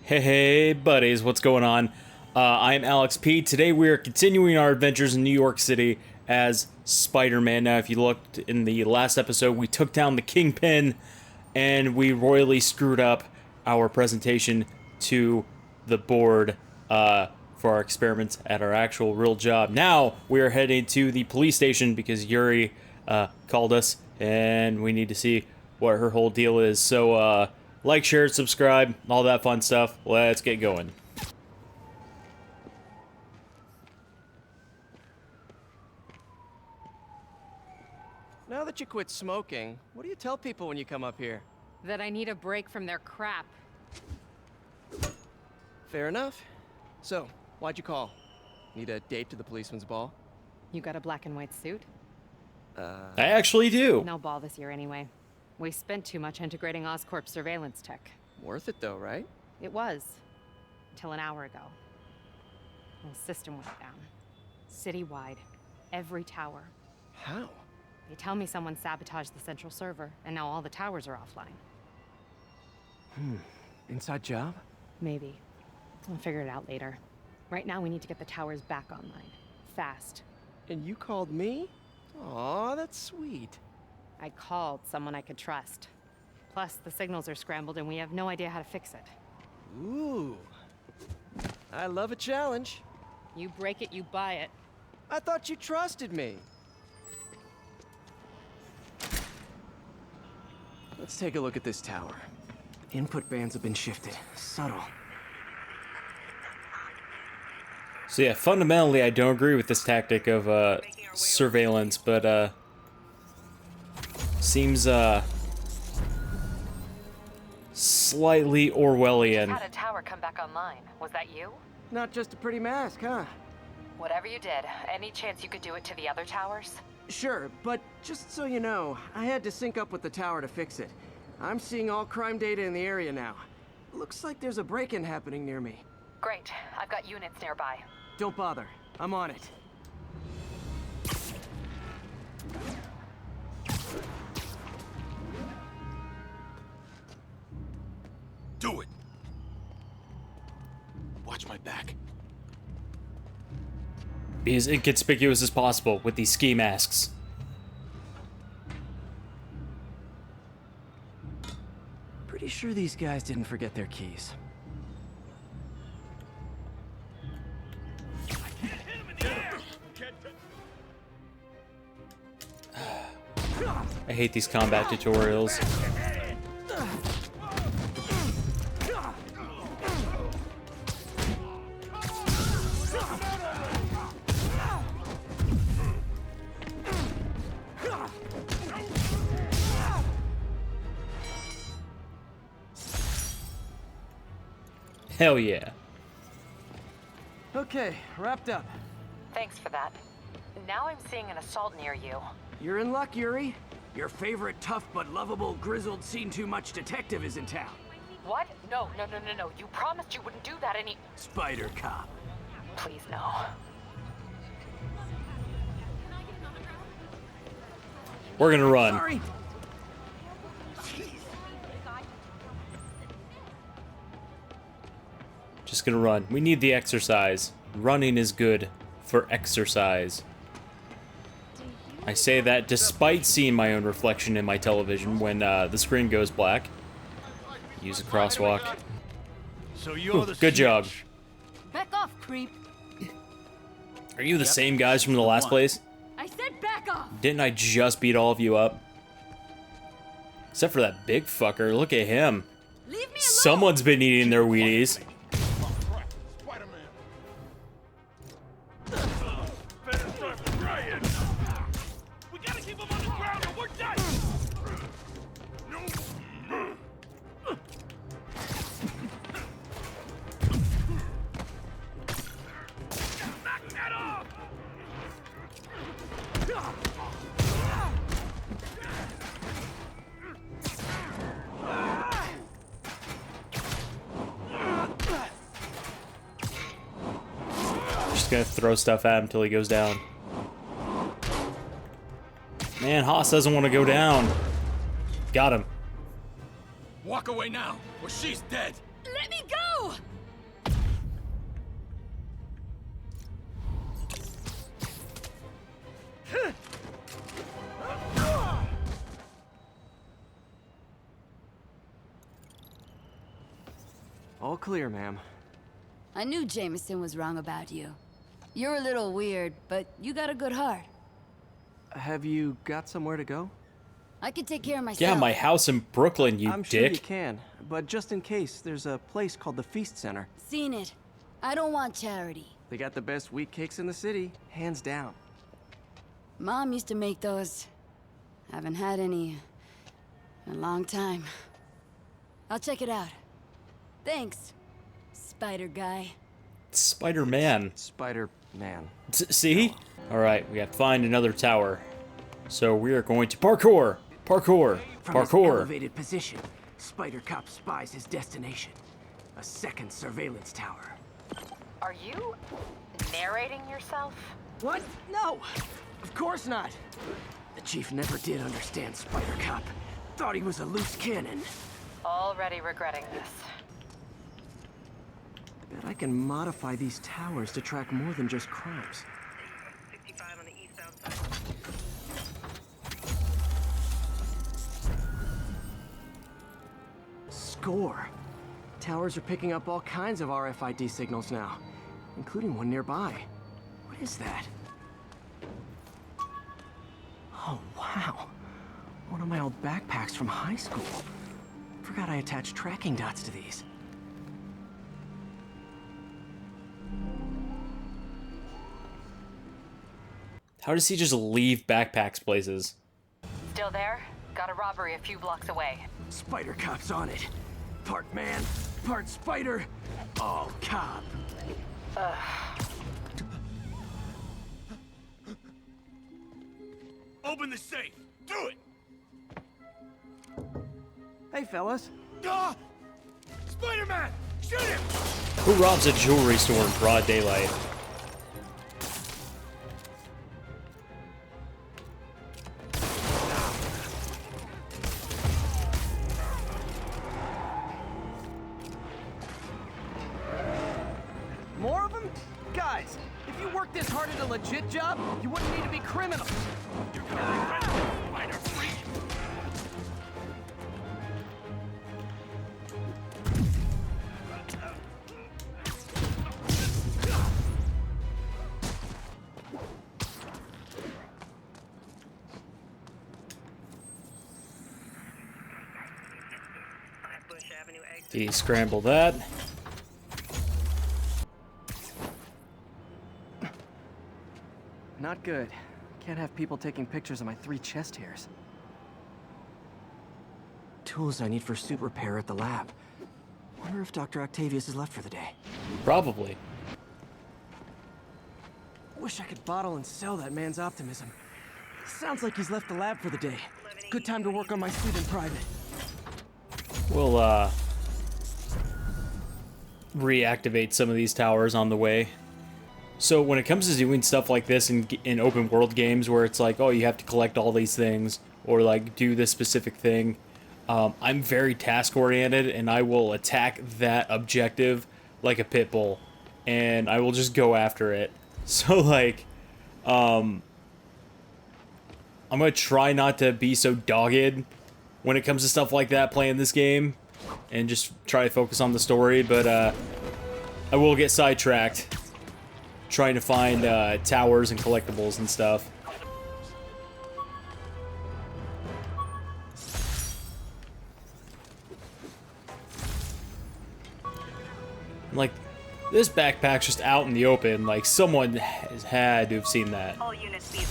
Hey buddies, what's going on? I'm Alex P. Today we are continuing our adventures in New York City as Spider-Man. Now, if you looked in the last episode, we took down the Kingpin and we royally screwed up our presentation to the board for our experiments at our actual real job. Now we are heading to the police station because Yuri called us and we need to see what her whole deal is. So, like, share, subscribe, all that fun stuff. Let's get going. Now that you quit smoking, what do you tell people when you come up here? That I need a break from their crap. Fair enough. So, why'd you call? Need a date to the policeman's ball? You got a black and white suit? I actually do. No ball this year anyway. We spent too much integrating Oscorp surveillance tech. Worth it though, right? It was. Until an hour ago. The system went down. Citywide. Every tower. How? They tell me someone sabotaged the central server, and now all the towers are offline. Inside job? Maybe. I'll figure it out later. Right now we need to get the towers back online. Fast. And you called me? Aw, that's sweet. I called someone I could trust. Plus, the signals are scrambled and we have no idea how to fix it. Ooh. I love a challenge. You break it, you buy it. I thought you trusted me. Let's take a look at this tower. Input bands have been shifted. Subtle. So yeah, fundamentally I don't agree with this tactic of surveillance, but seems slightly Orwellian. Had a tower come back online. Was that you? Not just a pretty mask, huh? Whatever you did, any chance you could do it to the other towers? Sure, but just so you know, I had to sync up with the tower to fix it. I'm seeing all crime data in the area now. Looks like there's a break-in happening near me. Great. I've got units nearby. Don't bother. I'm on it. Do it! Watch my back. Be as inconspicuous as possible with these ski masks. Pretty sure these guys didn't forget their keys. I hate these combat tutorials. Hell yeah. Okay, wrapped up. Thanks for that. Now I'm seeing an assault near you. You're in luck, Yuri. Your favorite tough but lovable, grizzled, seen-too-much detective is in town. What? No. You promised you wouldn't do that any... Spider Cop. Please, no. We're gonna run. Sorry. Just gonna run. We need the exercise. Running is good for exercise. I say that despite seeing my own reflection in my television when the screen goes black. Use a crosswalk. So you're the Good job. Back off, creep. Are you the same guys from the last place? I said back off. Didn't I just beat all of you up? Except for that big fucker. Look at him. Leave me alone. Someone's been eating their Wheaties. We gotta keep him on the ground or we're done! Knock that off! Just gonna throw stuff at him till he goes down. Man, Haas doesn't want to go down. Got him. Walk away now, or she's dead. Let me go! All clear, ma'am. I knew Jameson was wrong about you. You're a little weird, but you got a good heart. Have you got somewhere to go? I can take care of myself. Yeah, my house in Brooklyn, you I'm dick. sure you can, but just in case, there's a place called the Feast Center. Seen it. I don't want charity. They got the best wheat cakes in the city, hands down. Mom used to make those. Haven't had any in a long time. I'll check it out. Thanks, Spider Guy. Spider-Man. Spider-Man. See? Alright, we have to find another tower. So we are going to parkour! Parkour! From his Parkour! elevated position, Spider Cop spies his destination. A second surveillance tower. Are you narrating yourself? What? No! Of course not! The chief never did understand Spider Cop. Thought he was a loose cannon. Already regretting this. Bet I can modify these towers to track more than just crimes. 65 on the eastbound side. Score! Towers are picking up all kinds of RFID signals now, including one nearby. What is that? Oh, wow. One of my old backpacks from high school. Forgot I attached tracking dots to these. How does he just leave backpacks places? Still there? Got a robbery a few blocks away. Spider Cop's on it. Part man, part spider, all cop. Open the safe. Do it. Hey, fellas. Ah! Spider-Man! Shoot him! Who robs a jewelry store in broad daylight? More of them? Guys, if you worked this hard at a legit job, you wouldn't need to be criminals. You're gonna regret this, spider freak! Bush Avenue exit. Descramble that. Not good. Can't have people taking pictures of my 3 chest hairs. Tools I need for suit repair at the lab. Wonder if Dr. Octavius is left for the day. Probably. Wish I could bottle and sell that man's optimism. Sounds like he's left the lab for the day. Good time to work on my suit in private. We'll, reactivate some of these towers on the way. So when it comes to doing stuff like this in open world games where it's like, oh, you have to collect all these things or like do this specific thing, I'm very task oriented and I will attack that objective like a pit bull and I will just go after it. So like, I'm gonna try not to be so dogged when it comes to stuff like that playing this game and just try to focus on the story, but I will get sidetracked trying to find towers and collectibles and stuff. Like, this backpack's just out in the open, like someone has had to have seen that. All units be You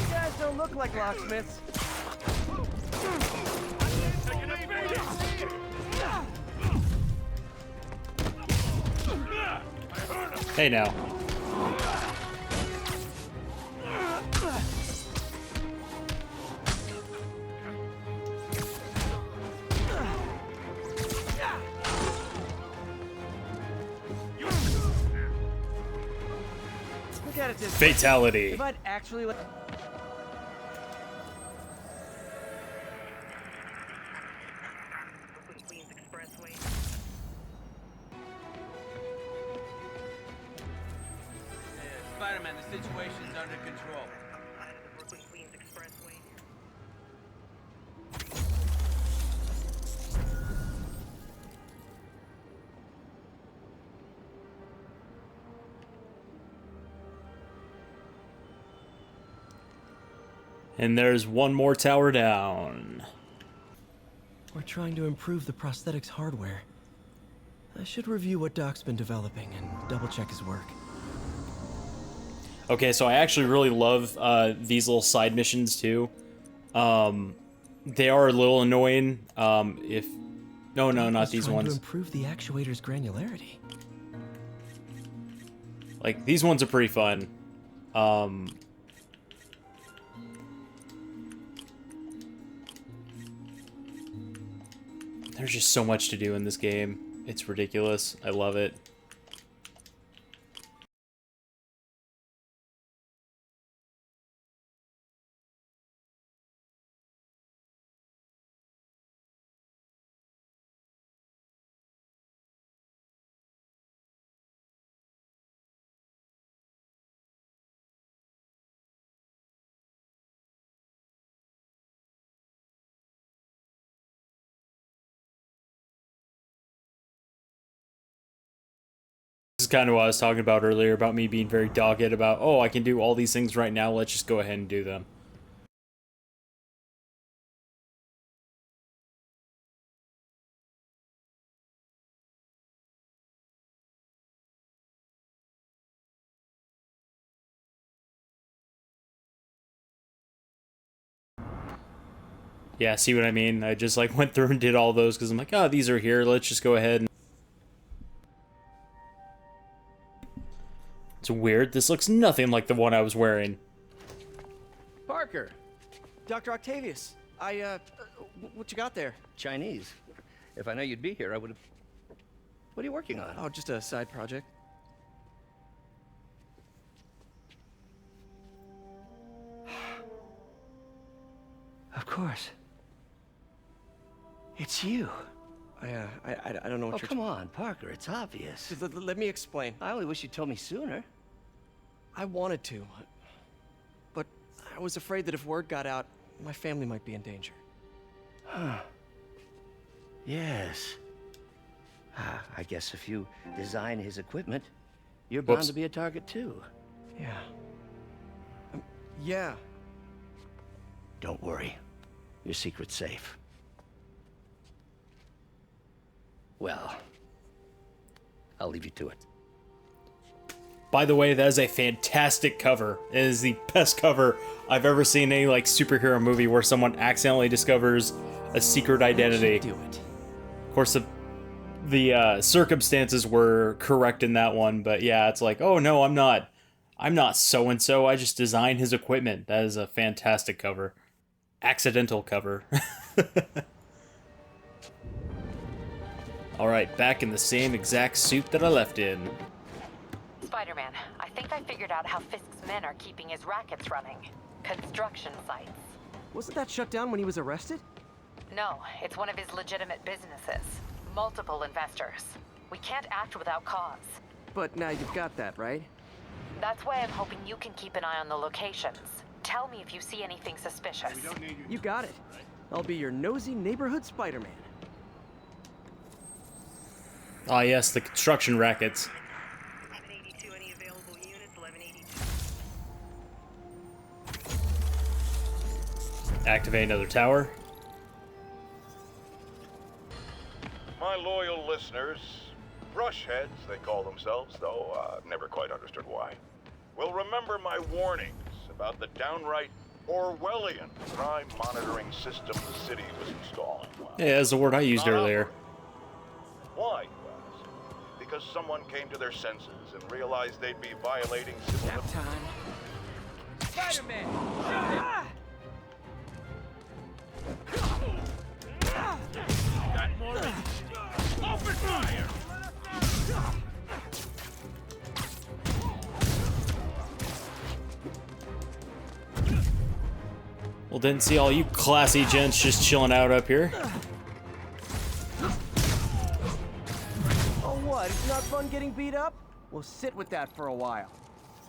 guys don't look like locksmiths. Hey now. Look at it this Fatality. If I'd actually let... Spider-Man, the situation's under control. Side of the Brooklyn Queens Expressway. And there's one more tower down. We're trying to improve the prosthetics hardware. I should review what Doc's been developing and double-check his work. Okay, so I actually really love these little side missions too. They are a little annoying. If no, not these Trying to ones. improve the actuator's granularity. Like these ones are pretty fun. There's just so much to do in this game. It's ridiculous. I love it. This is kind of what I was talking about earlier about me being very dogged about, oh, I can do all these things right now, let's just go ahead and do them. Yeah, see what I mean? I just like went through and did all those because I'm like, oh, these are here, let's just go ahead and... It's weird, this looks nothing like the one I was wearing. Parker! Dr. Octavius, what you got there? Chinese. If I know you'd be here, I would have... What are you working on? Oh, just a side project. Of course. It's you. I don't know what Oh, you're... come on, Parker, it's obvious. Let me explain. I only wish you'd told me sooner. I wanted to, but I was afraid that if word got out, my family might be in danger. Yes. I guess if you design his equipment, you're bound Whoops. to be a target too. Yeah. Yeah. Don't worry. Your secret's safe. Well, I'll leave you to it. By the way, that is a fantastic cover. It is the best cover I've ever seen in any like superhero movie where someone accidentally discovers a secret identity. Do it. Of course, the circumstances were correct in that one, but yeah, it's like, oh no, I'm not so and so. I just designed his equipment. That is a fantastic cover. Accidental cover. All right, back in the same exact suit that I left in. Spider-Man, I think I figured out how Fisk's men are keeping his rackets running. Construction sites. Wasn't that shut down when he was arrested? No, it's one of his legitimate businesses. Multiple investors. We can't act without cause. But now you've got that, right? That's why I'm hoping you can keep an eye on the locations. Tell me if you see anything suspicious. You got it. I'll be your nosy neighborhood Spider-Man. Ah, yes, the construction rackets. 1182, any available units? 1182. Activate another tower. My loyal listeners, brushheads they call themselves, though I've never quite understood why, will remember my warnings about the downright Orwellian crime monitoring system the city was installing. Yeah, that's the word I used earlier. Why, you ask? Because someone came to their senses and realized they'd be violating civil liberties. Spider-Man! Got more in. Open fire! Well, didn't see all you classy gents just chilling out up here. Oh, what? It's not fun getting beat up? We'll sit with that for a while.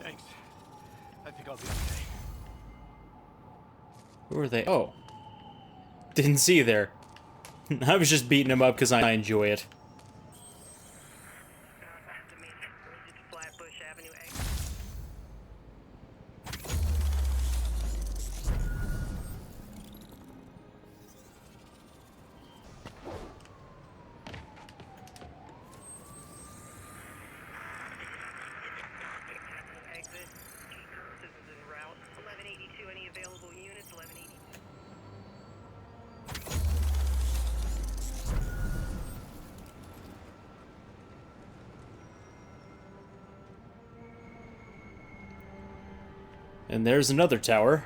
Thanks. I think I'll be okay. Who are they? Oh. Didn't see you there. I was just beating him up because I enjoy it. Flatbush Avenue exit. Exit. Citizens en route. 1182. Any available units? 1182. And there's another tower.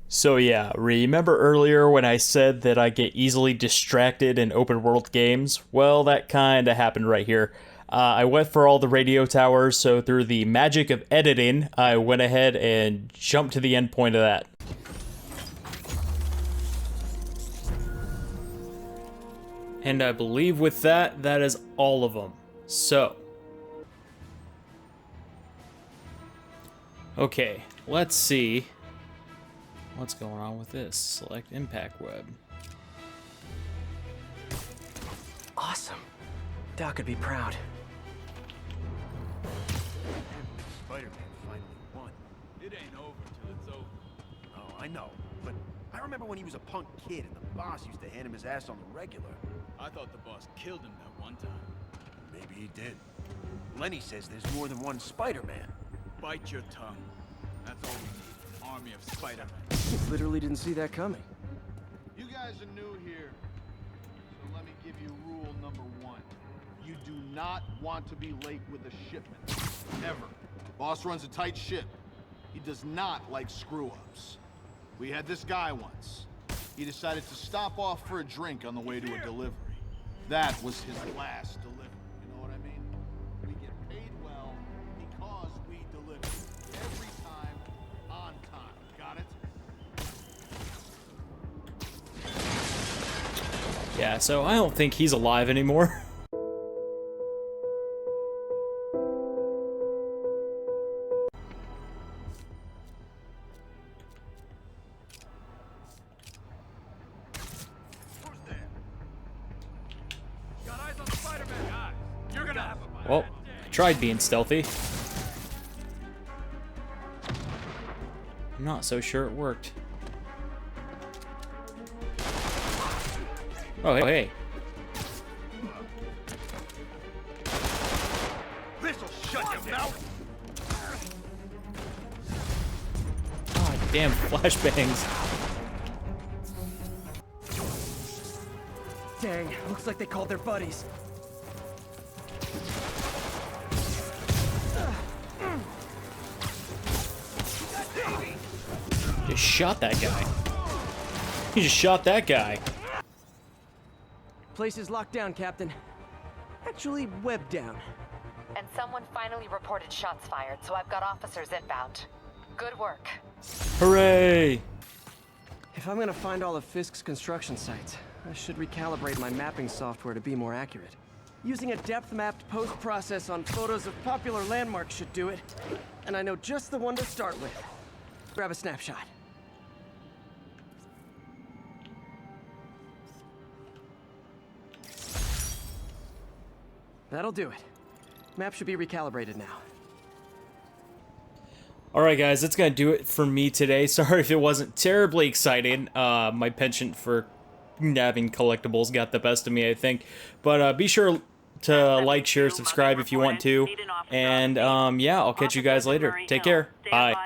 So yeah, remember earlier when I said that I get easily distracted in open world games? Well, that kinda happened right here. I went for all the radio towers, so through the magic of editing, I went ahead and jumped to the end point of that. And I believe with that, that is all of them. So. Okay, let's see what's going on with this. Select impact web. Awesome. Doc could be proud. Spider-Man finally won. It ain't over till it's over. Oh, I know, but I remember when he was a punk kid and the boss used to hand him his ass on the regular. I thought the boss killed him that one time. Maybe he did. Lenny says there's more than one Spider-Man. Bite your tongue. That's all we need. Army of Spider-Man. Literally didn't see that coming. You guys are new here, so let me give you rule number 1. You do not want to be late with a shipment. Ever. Boss runs a tight ship. He does not like screw-ups. We had this guy once. He decided to stop off for a drink on the way to a delivery. That was his last delivery. You know what I mean? We get paid well because we deliver. Every time, on time. Got it? Yeah, so I don't think he's alive anymore. Well, I tried being stealthy. I'm not so sure it worked. Oh, hey. This'll shut your mouth. God damn flashbangs. Dang, looks like they called their buddies. Just shot that guy. He just shot that guy. Place is locked down, Captain. Actually, webbed down. And someone finally reported shots fired, so I've got officers inbound. Good work. Hooray! If I'm gonna find all of Fisk's construction sites, I should recalibrate my mapping software to be more accurate. Using a depth-mapped post-process on photos of popular landmarks should do it. And I know just the one to start with. Grab a snapshot. That'll do it. Map should be recalibrated now. Alright guys, that's gonna do it for me today. Sorry if it wasn't terribly exciting. My penchant for having collectibles got the best of me, I think. But be sure to like, share, subscribe if you want to. And yeah, I'll catch you guys later. Take care. Bye.